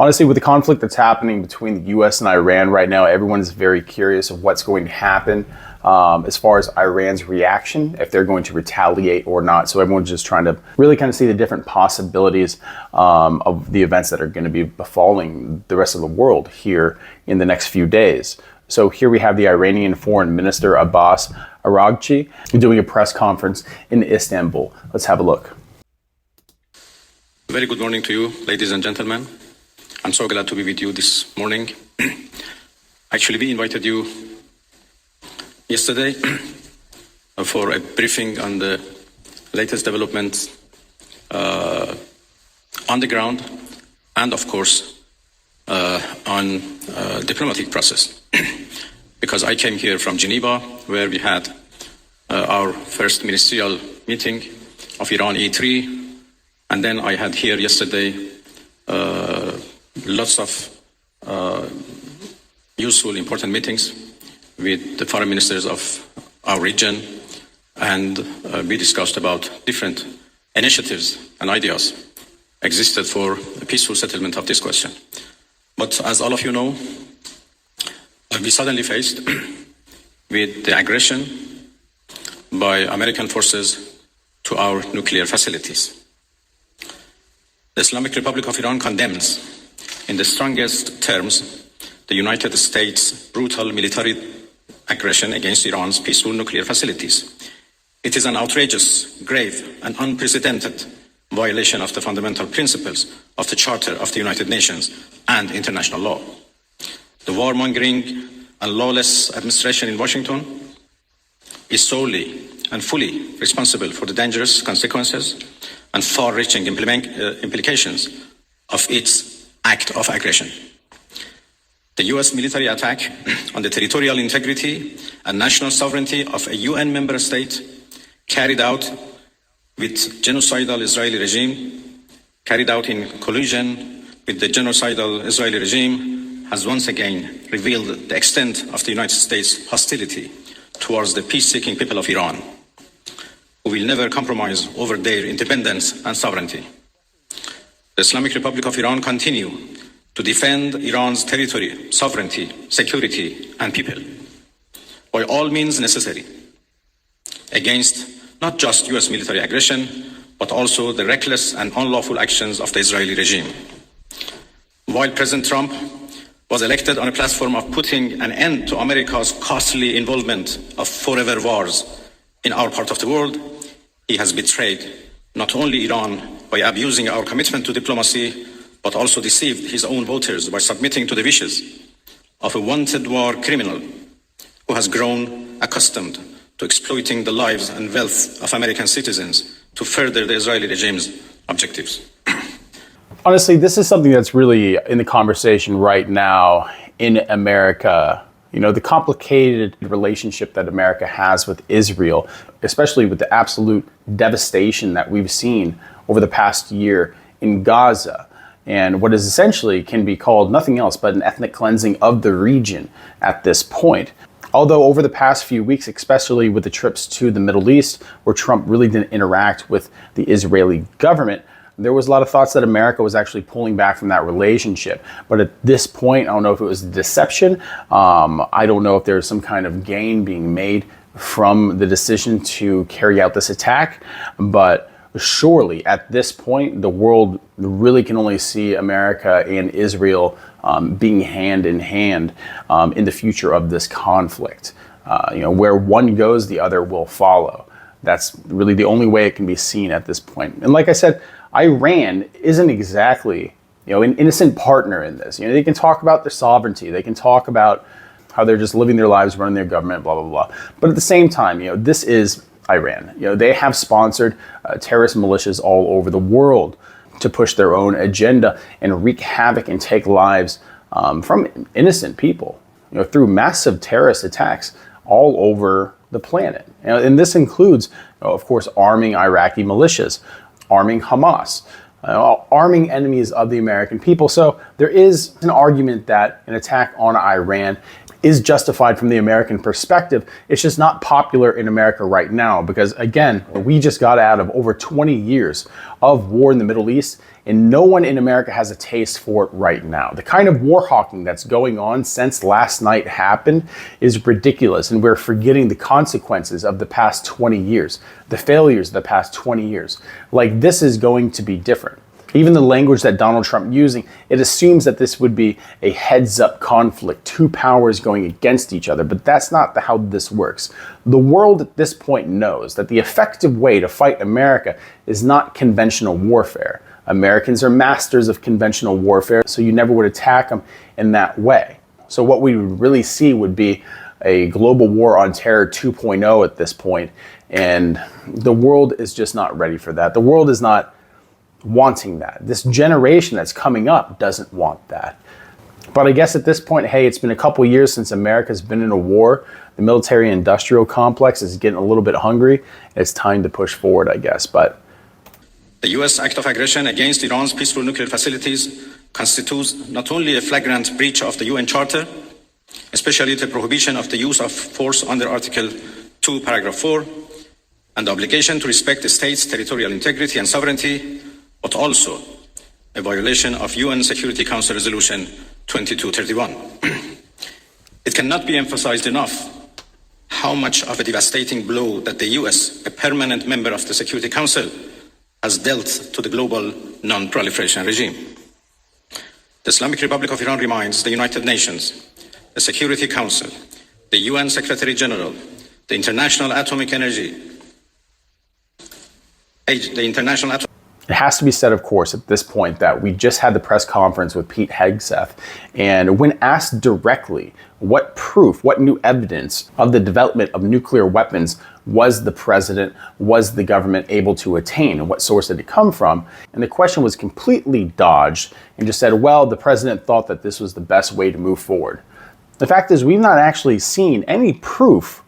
Honestly, with the conflict that's happening between the U.S. and Iran right now, everyone's very curious of what's going to happen as far as Iran's reaction, if they're going to retaliate or not. So everyone's just trying to really kind of see the different possibilities of the events that are going to be befalling the rest of the world here in the next few days. So here we have the Iranian Foreign Minister Abbas Araghchi doing a press conference in Istanbul. Let's have a look. Very good morning to you, ladies and gentlemen. I'm so glad to be with you this morning. Actually, we invited you yesterday for a briefing on the latest developments on the ground and, of course, on diplomatic process. Because I came here from Geneva, where we had our first ministerial meeting of Iran E3, and then I had here yesterday lots of useful, important meetings with the foreign ministers of our region, and we discussed about different initiatives and ideas existed for a peaceful settlement of this question. But as all of you know, we suddenly faced with the aggression by American forces to our nuclear facilities. The Islamic Republic of Iran condemns in the strongest terms the United States' brutal military aggression against Iran's peaceful nuclear facilities. It is an outrageous, grave, and unprecedented violation of the fundamental principles of the Charter of the United Nations and international law. The warmongering and lawless administration in Washington is solely and fully responsible for the dangerous consequences and far-reaching implications of its act of aggression. The US military attack on the territorial integrity and national sovereignty of a UN member state carried out with genocidal Israeli regime, carried out in collusion with the genocidal Israeli regime, has once again revealed the extent of the United States' hostility towards the peace-seeking people of Iran, who will never compromise over their independence and sovereignty. The Islamic Republic of Iran continue to defend Iran's territory, sovereignty, security, and people by all means necessary against not just US military aggression, but also the reckless and unlawful actions of the Israeli regime. While President Trump was elected on a platform of putting an end to America's costly involvement of forever wars in our part of the world, he has betrayed not only Iran by abusing our commitment to diplomacy, but also deceived his own voters by submitting to the wishes of a wanted war criminal who has grown accustomed to exploiting the lives and wealth of American citizens to further the Israeli regime's objectives. Honestly, this is something that's really in the conversation right now in America. You know, the complicated relationship that America has with Israel, especially with the absolute devastation that we've seen over the past year in Gaza, and what is essentially can be called nothing else but an ethnic cleansing of the region at this point. Although over the past few weeks, especially with the trips to the Middle East, where Trump really didn't interact with the Israeli government, there was a lot of thoughts that America was actually pulling back from that relationship. But at this point, I don't know if it was deception. I don't know if there's some kind of gain being made from the decision to carry out this attack. But surely at this point, the world really can only see America and Israel being hand in hand in the future of this conflict. Where one goes, the other will follow. That's really the only way it can be seen at this point. And like I said, Iran isn't exactly, an innocent partner in this. They can talk about their sovereignty. They can talk about how they're just living their lives, running their government, blah, blah, blah. But at the same time, this is Iran. They have sponsored terrorist militias all over the world to push their own agenda and wreak havoc and take lives from innocent people, through massive terrorist attacks all over the planet. And this includes, of course, arming Iraqi militias, arming Hamas, arming enemies of the American people. So there is an argument that an attack on Iran is justified from the American perspective. It's just not popular in America right now because, again, we just got out of over 20 years of war in the Middle East, And no one in America has a taste for it right now. The kind of war hawking that's going on since last night happened is ridiculous, and we're forgetting the consequences of the past 20 years, the failures of the past 20 years. Like, this is going to be different. Even the language that Donald Trump using, it assumes that this would be a heads-up conflict, two powers going against each other, but that's not how this works. The world at this point knows that the effective way to fight America is not conventional warfare. Americans are masters of conventional warfare, so you never would attack them in that way. So what we would really see would be a global war on terror 2.0 at this point, and the world is just not ready for that. The world is not wanting that. This generation that's coming up doesn't want that. But I guess at this point, hey, it's been a couple years since America's been in a war. The military-industrial complex is getting a little bit hungry. It's time to push forward, I guess. But the U.S. act of aggression against Iran's peaceful nuclear facilities constitutes not only a flagrant breach of the UN Charter, especially the prohibition of the use of force under Article 2, Paragraph 4, and the obligation to respect the state's territorial integrity and sovereignty, but also a violation of UN Security Council Resolution 2231. It cannot be emphasized enough how much of a devastating blow that the US, a permanent member of the Security Council, has dealt to the global non-proliferation regime. The Islamic Republic of Iran reminds the United Nations, the Security Council, the UN Secretary General, the International Atomic Energy, It has to be said, of course, at this point that we just had the press conference with Pete Hegseth, and when asked directly what proof, what new evidence of the development of nuclear weapons was the president, was the government able to attain, and what source did it come from, and the question was completely dodged and just said, well, the president thought that this was the best way to move forward. The fact is, we've not actually seen any proof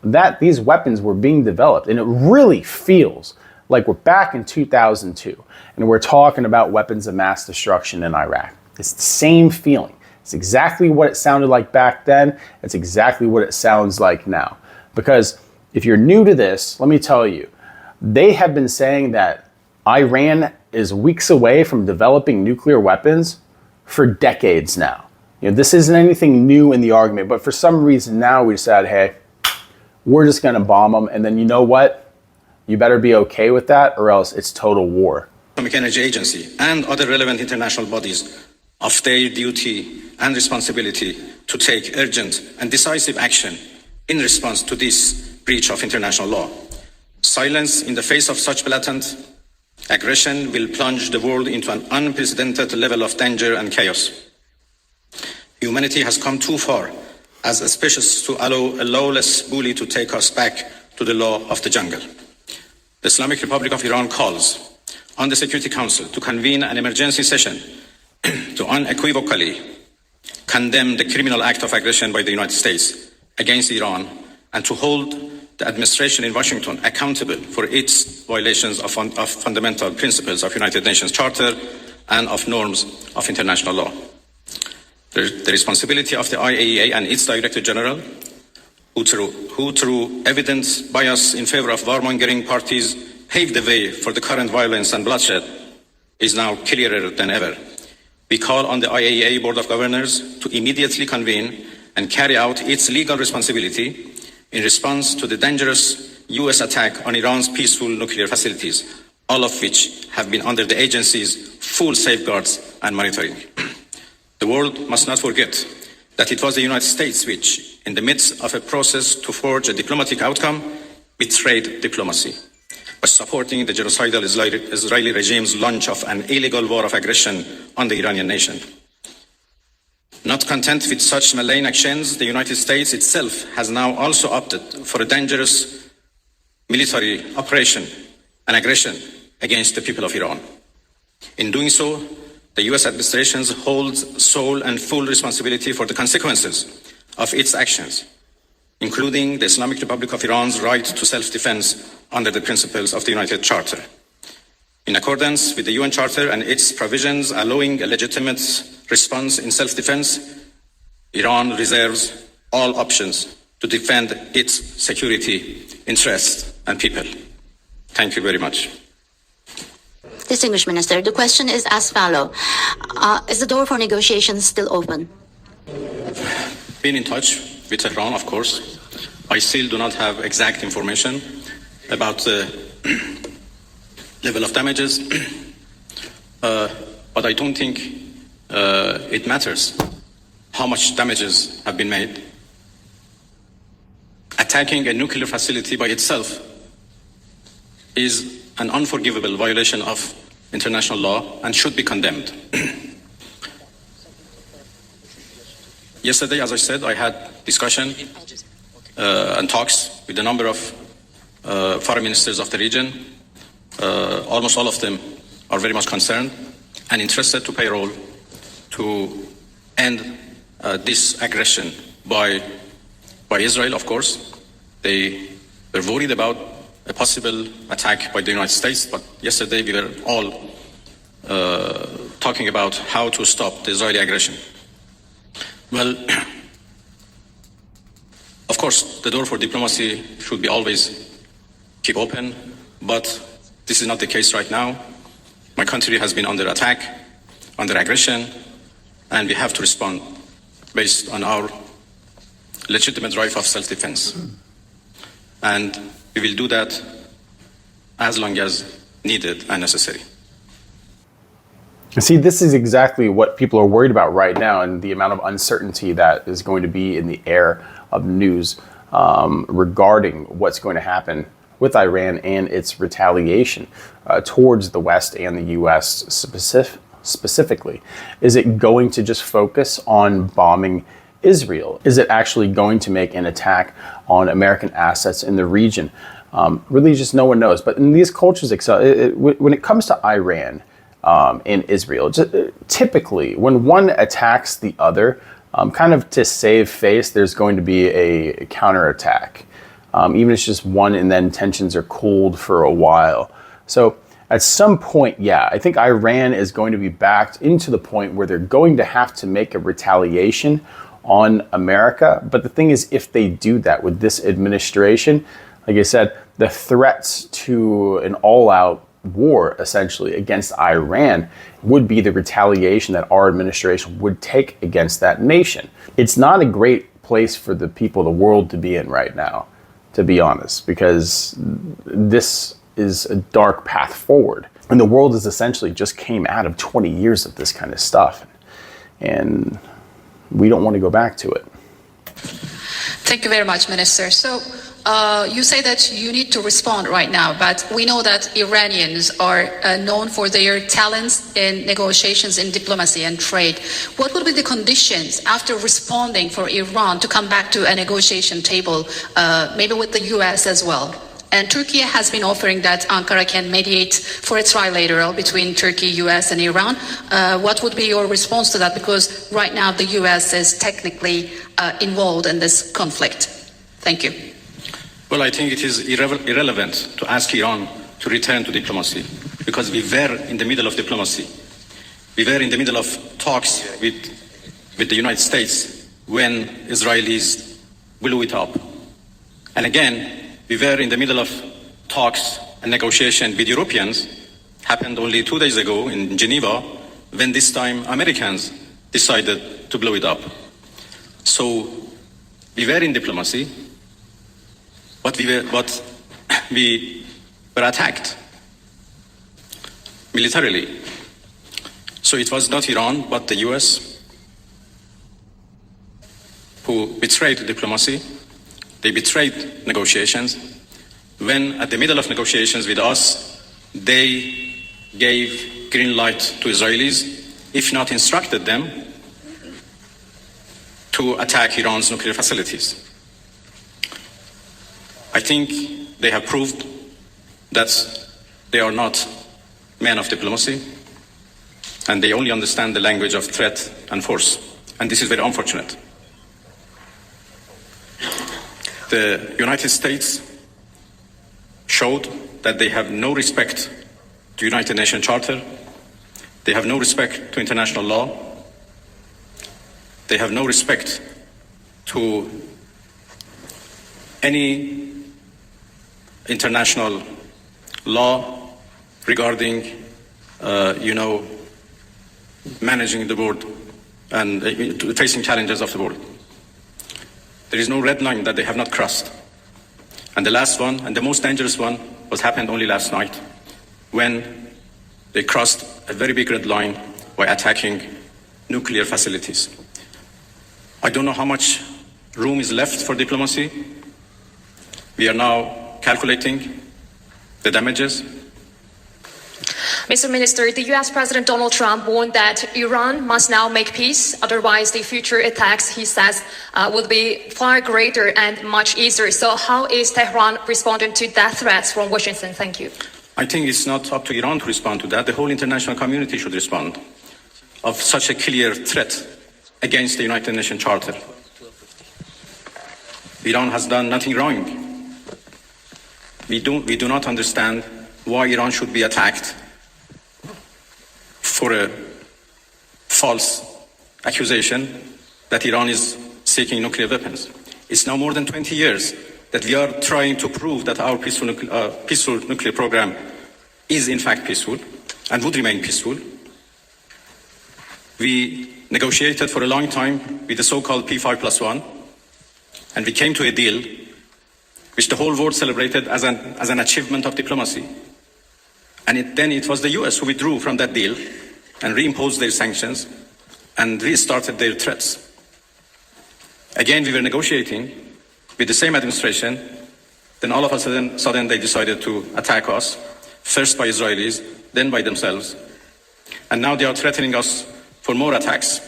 that these weapons were being developed, and it really feels like we're back in 2002 and we're talking about weapons of mass destruction in Iraq. It's the same feeling. It's exactly what it sounded like back then. It's exactly what it sounds like now. Because if you're new to this, let me tell you, they have been saying that Iran is weeks away from developing nuclear weapons for decades now. You know, this isn't anything new in the argument, but for some reason now we decided, hey, we're just gonna bomb them, and then you know what? You better be okay with that, or else it's total war. Atomic Energy Agency and other relevant international bodies of their duty and responsibility to take urgent and decisive action in response to this breach of international law. Silence in the face of such blatant aggression will plunge the world into an unprecedented level of danger and chaos. Humanity has come too far as a species to allow a lawless bully to take us back to the law of the jungle. The Islamic Republic of Iran calls on the Security Council to convene an emergency session to unequivocally condemn the criminal act of aggression by the United States against Iran and to hold the administration in Washington accountable for its violations of fundamental principles of United Nations Charter and of norms of international law. The responsibility of the IAEA and its Director General, who through evident bias in favor of warmongering parties paved the way for the current violence and bloodshed, is now clearer than ever. We call on the IAEA Board of Governors to immediately convene and carry out its legal responsibility in response to the dangerous US attack on Iran's peaceful nuclear facilities, all of which have been under the agency's full safeguards and monitoring. The world must not forget that it was the United States which, in the midst of a process to forge a diplomatic outcome, betrayed diplomacy by supporting the genocidal Israeli regime's launch of an illegal war of aggression on the Iranian nation. Not content with such malign actions, the United States itself has now also opted for a dangerous military operation and aggression against the people of Iran. In doing so, the US administration holds sole and full responsibility for the consequences of its actions, including the Islamic Republic of Iran's right to self-defense under the principles of the United Charter. In accordance with the UN Charter and its provisions allowing a legitimate response in self-defense, Iran reserves all options to defend its security, interests, and people. Thank you very much. Distinguished Minister, the question is as follows. Is the door for negotiations still open? Been in touch with Iran, of course. I still do not have exact information about the level of damages, but I don't think it matters how much damages have been made. Attacking a nuclear facility by itself is an unforgivable violation of international law and should be condemned. Yesterday, as I said, I had discussion and talks with a number of foreign ministers of the region. Almost all of them are very much concerned and interested to play a role to end this aggression by Israel, of course. They were worried about a possible attack by the United States, but yesterday we were all talking about how to stop the Israeli aggression. Well, of course, the door for diplomacy should be always keep open, but this is not the case right now. My country has been under attack, under aggression, and we have to respond based on our legitimate right of self-defense. And we will do that as long as needed and necessary. See, this is exactly what people are worried about right now, and the amount of uncertainty that is going to be in the air of news regarding what's going to happen with Iran and its retaliation towards the West and the U.S. specifically. Is it going to just focus on bombing Israel? Is it actually going to make an attack on American assets in the region? Really, just no one knows. But in these cultures, when it comes to Iran, in Israel, typically when one attacks the other, kind of to save face, there's going to be a counterattack. Even if it's just one and then tensions are cooled for a while. So at some point, yeah, I think Iran is going to be backed into the point where they're going to have to make a retaliation on America. But the thing is, if they do that with this administration, like I said, the threats to an all-out war essentially against Iran would be the retaliation that our administration would take against that nation. It's not a great place for the people of the world to be in right now, to be honest, because this is a dark path forward. And the world is essentially just came out of 20 years of this kind of stuff. And we don't want to go back to it. Thank you very much, Minister. So you say that you need to respond right now, but we know that Iranians are known for their talents in negotiations, in diplomacy and trade. What would be the conditions after responding for Iran to come back to a negotiation table, maybe with the US as well? And Turkey has been offering that Ankara can mediate for a trilateral between Turkey, US and Iran. What would be your response to that? Because right now the US is technically involved in this conflict. Thank you. Well, I think it is irrelevant to ask Iran to return to diplomacy, because we were in the middle of diplomacy. We were in the middle of talks with the United States when Israelis blew it up. And again, we were in the middle of talks and negotiation with Europeans, happened only 2 days ago in Geneva, when this time Americans decided to blow it up. So we were in diplomacy, but we were attacked militarily. So it was not Iran, but the US who betrayed diplomacy. They betrayed negotiations. When at the middle of negotiations with us, they gave green light to Israelis, if not instructed them, to attack Iran's nuclear facilities. I think they have proved that they are not men of diplomacy, and they only understand the language of threat and force. And this is very unfortunate. The United States showed that they have no respect to United Nations Charter. They have no respect to international law. They have no respect to any international law regarding managing the world and facing challenges of the world. There is no red line that they have not crossed. And the last one, and the most dangerous one, was happened only last night, when they crossed a very big red line by attacking nuclear facilities. I don't know how much room is left for diplomacy. We are now calculating the damages. Mr. Minister, the U.S. President Donald Trump warned that Iran must now make peace, otherwise the future attacks, he says, will be far greater and much easier. So how is Tehran responding to that threats from Washington? Thank you. I think it's not up to Iran to respond to that. The whole international community should respond of such a clear threat against the United Nations Charter. Iran has done nothing wrong. We do not understand why Iran should be attacked for a false accusation that Iran is seeking nuclear weapons. It's now more than 20 years that we are trying to prove that our peaceful nuclear program is in fact peaceful and would remain peaceful. We negotiated for a long time with the so-called P5+1, and we came to a deal which the whole world celebrated as an achievement of diplomacy. And then it was the US who withdrew from that deal and reimposed their sanctions and restarted their threats. Again, we were negotiating with the same administration, then all of a sudden they decided to attack us, first by Israelis, then by themselves. And now they are threatening us for more attacks.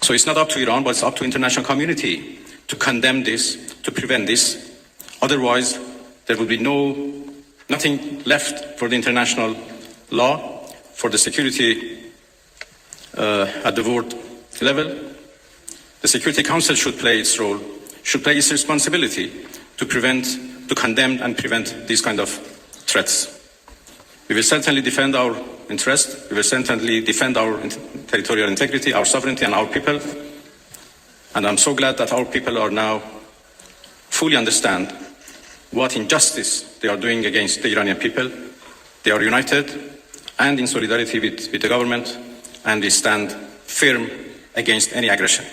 So it's not up to Iran, but it's up to the international community to condemn this, to prevent this. Otherwise, there will be nothing left for the international law, for the security at the world level. The Security Council should play its role, should play its responsibility to condemn and prevent these kind of threats. We will certainly defend our interest. We will certainly defend our territorial integrity, our sovereignty, and our people. And I'm so glad that our people are now fully understand what injustice they are doing against the Iranian people. They are united and in solidarity with the government, and we stand firm against any aggression.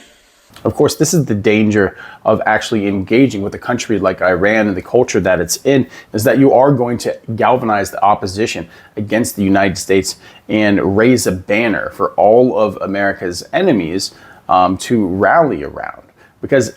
Of course, this is the danger of actually engaging with a country like Iran and the culture that it's in, is that you are going to galvanize the opposition against the United States and raise a banner for all of America's enemies to rally around. Because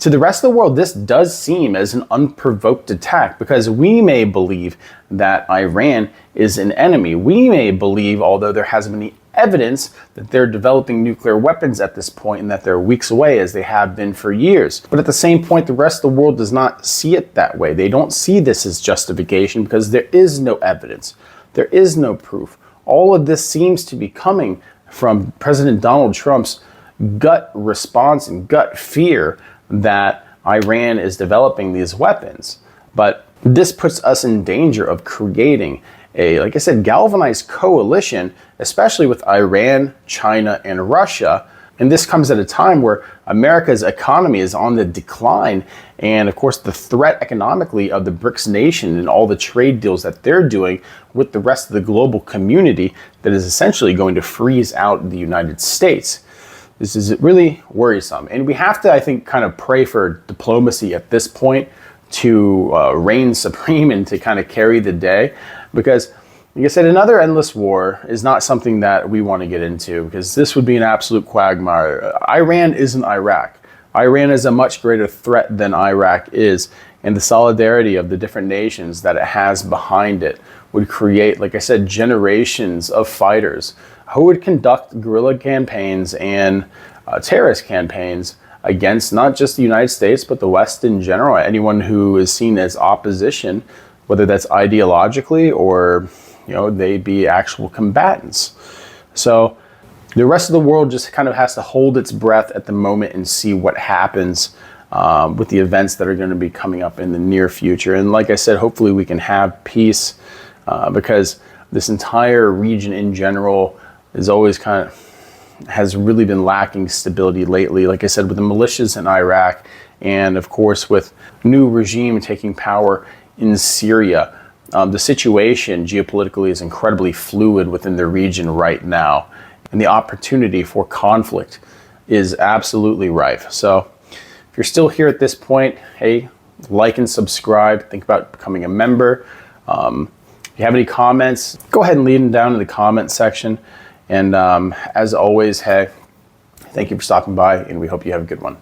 to the rest of the world, this does seem as an unprovoked attack, because we may believe that Iran is an enemy. We may believe, although there hasn't been any evidence, that they're developing nuclear weapons at this point and that they're weeks away, as they have been for years. But at the same point, the rest of the world does not see it that way. They don't see this as justification because there is no evidence. There is no proof. All of this seems to be coming from President Donald Trump's gut response and gut fear that Iran is developing these weapons. But this puts us in danger of creating a, like I said, galvanized coalition, especially with Iran, China, and Russia. And this comes at a time where America's economy is on the decline. And of course, the threat economically of the BRICS nation and all the trade deals that they're doing with the rest of the global community that is essentially going to freeze out the United States. This is really worrisome. And we have to, I think, kind of pray for diplomacy at this point to reign supreme and to kind of carry the day. Because, like I said, another endless war is not something that we want to get into, because this would be an absolute quagmire. Iran isn't Iraq. Iran is a much greater threat than Iraq is, and the solidarity of the different nations that it has behind it would create, like I said, generations of fighters who would conduct guerrilla campaigns and terrorist campaigns against not just the United States, but the West in general. Anyone who is seen as opposition, whether that's ideologically or, they be actual combatants. So the rest of the world just kind of has to hold its breath at the moment and see what happens with the events that are going to be coming up in the near future. And like I said, hopefully we can have peace because this entire region in general is always has really been lacking stability lately. Like I said, with the militias in Iraq, and of course with new regime taking power in Syria, The situation geopolitically is incredibly fluid within the region right now, and the opportunity for conflict is absolutely rife. So if you're still here at this point, hey, like and subscribe. Think about becoming a member. If you have any comments, go ahead and leave them down in the comment section. And as always, hey, thank you for stopping by, and we hope you have a good one.